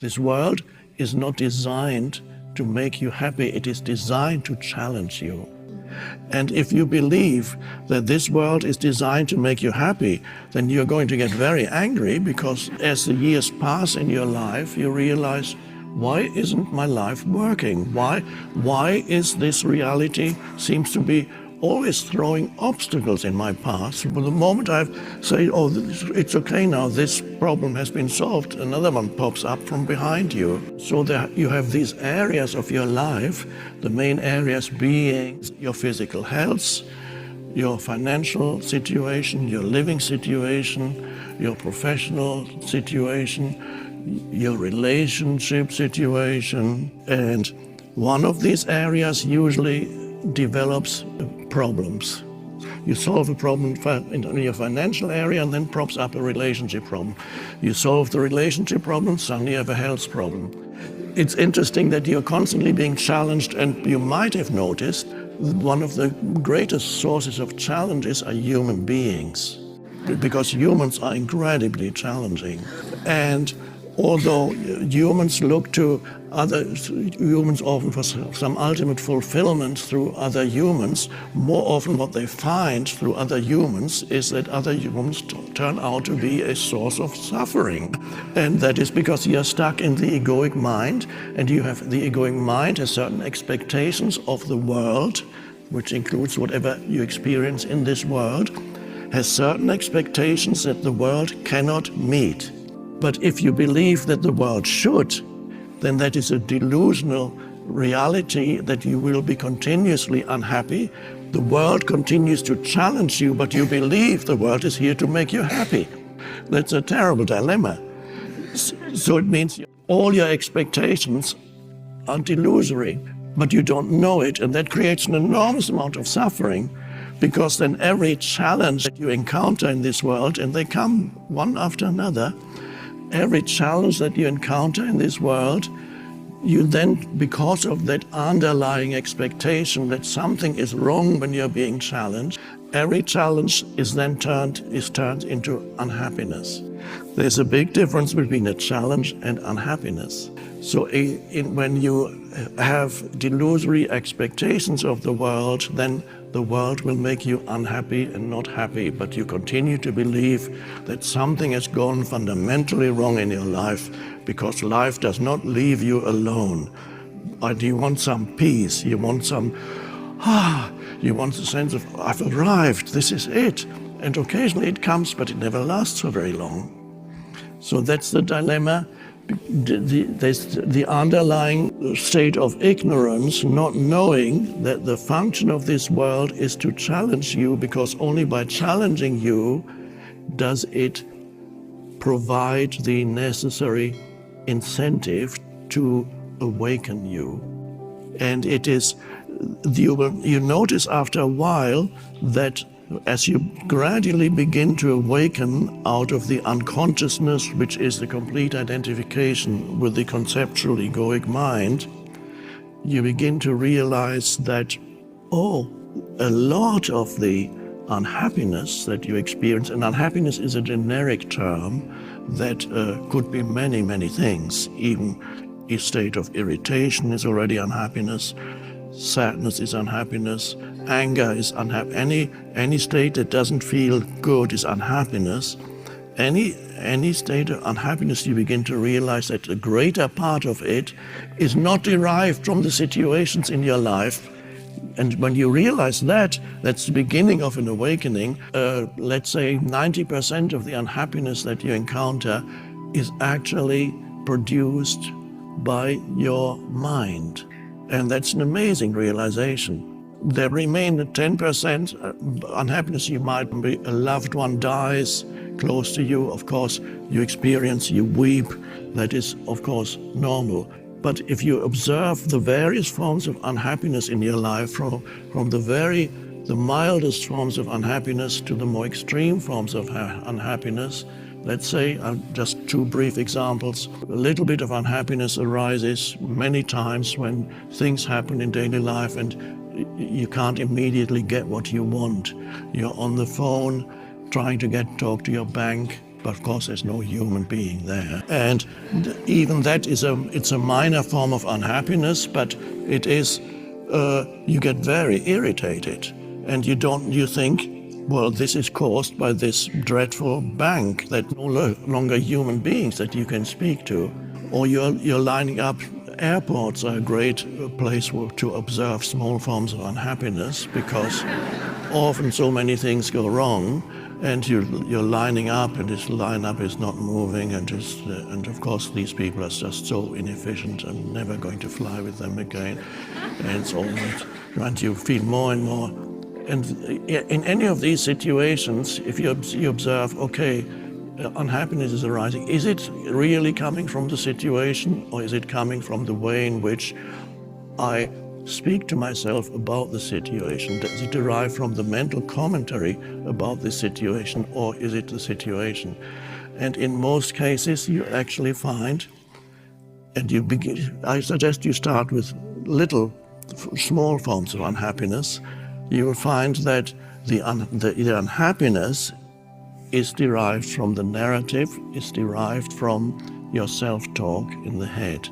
This world is not designed to make you happy, it is designed to challenge you. And if you believe that this world is designed to make you happy, then you're going to get very angry, because as the years pass in your life, you realize, why isn't my life working? Why is this reality seems to be always throwing obstacles in my path? But the moment I say, oh, it's okay now, this problem has been solved, another one pops up from behind you. So that you have these areas of your life, the main areas being your physical health, your financial situation, your living situation, your professional situation, your relationship situation. And one of these areas usually develops problems. You solve a problem in your financial area and then props up a relationship problem. You solve the relationship problem, suddenly you have a health problem. It's interesting that you're constantly being challenged, and you might have noticed one of the greatest sources of challenges are human beings, because humans are incredibly challenging. And although humans look to humans often for some ultimate fulfillment through other humans, more often what they find through other humans is that other humans turn out to be a source of suffering. And that is because you're stuck in the egoic mind, and you have the egoic mind has certain expectations of the world, which includes whatever you experience in this world, has certain expectations that the world cannot meet. But if you believe that the world should, then that is a delusional reality that you will be continuously unhappy. The world continues to challenge you, but you believe the world is here to make you happy. That's a terrible dilemma. So it means all your expectations are delusory, but you don't know it, and that creates an enormous amount of suffering, because then every challenge that you encounter in this world, and they come one after another, every challenge that you encounter in this world, you then, because of that underlying expectation that something is wrong when you're being challenged, every challenge is then turned into unhappiness. There's a big difference between a challenge and unhappiness. So when you have delusory expectations of the world, then the world will make you unhappy and not happy, but you continue to believe that something has gone fundamentally wrong in your life, because life does not leave you alone. And you want some peace, you want you want a sense of, I've arrived, this is it. And occasionally it comes, but it never lasts for very long. So that's the dilemma. There's the underlying state of ignorance, not knowing that the function of this world is to challenge you, because only by challenging you does it provide the necessary incentive to awaken you. And it is, you notice after a while that as you gradually begin to awaken out of the unconsciousness, which is the complete identification with the conceptual egoic mind, you begin to realize that, oh, a lot of the unhappiness that you experience, and unhappiness is a generic term that could be many, many things. Even a state of irritation is already unhappiness. Sadness is unhappiness. Anger is unhappiness. Any state that doesn't feel good is unhappiness. Any state of unhappiness, you begin to realize that the greater part of it is not derived from the situations in your life. And when you realize that, that's the beginning of an awakening. Let's say 90% of the unhappiness that you encounter is actually produced by your mind. And that's an amazing realization. There remain 10% unhappiness. You might be, a loved one dies close to you. Of course, you experience, you weep. That is, of course, normal. But if you observe the various forms of unhappiness in your life, from the mildest forms of unhappiness to the more extreme forms of unhappiness, let's say, just two brief examples. A little bit of unhappiness arises many times when things happen in daily life and you can't immediately get what you want. You're on the phone trying to talk to your bank, but of course there's no human being there. And even that is it's a minor form of unhappiness, but it is, you get very irritated, and you think, well, this is caused by this dreadful bank that no longer human beings that you can speak to. Or you're lining up. Airports are a great place to observe small forms of unhappiness, because often so many things go wrong, and you're lining up, and this lineup is not moving, and of course these people are just so inefficient and never going to fly with them again, and it's always, and you feel more and more. And in any of these situations, if you observe, okay, unhappiness is arising, is it really coming from the situation, or is it coming from the way in which I speak to myself about the situation? Does it derive from the mental commentary about the situation, or is it the situation? And in most cases, you actually find, and I suggest you start with small forms of unhappiness. You will find that the unhappiness is derived from the narrative, is derived from your self-talk in the head.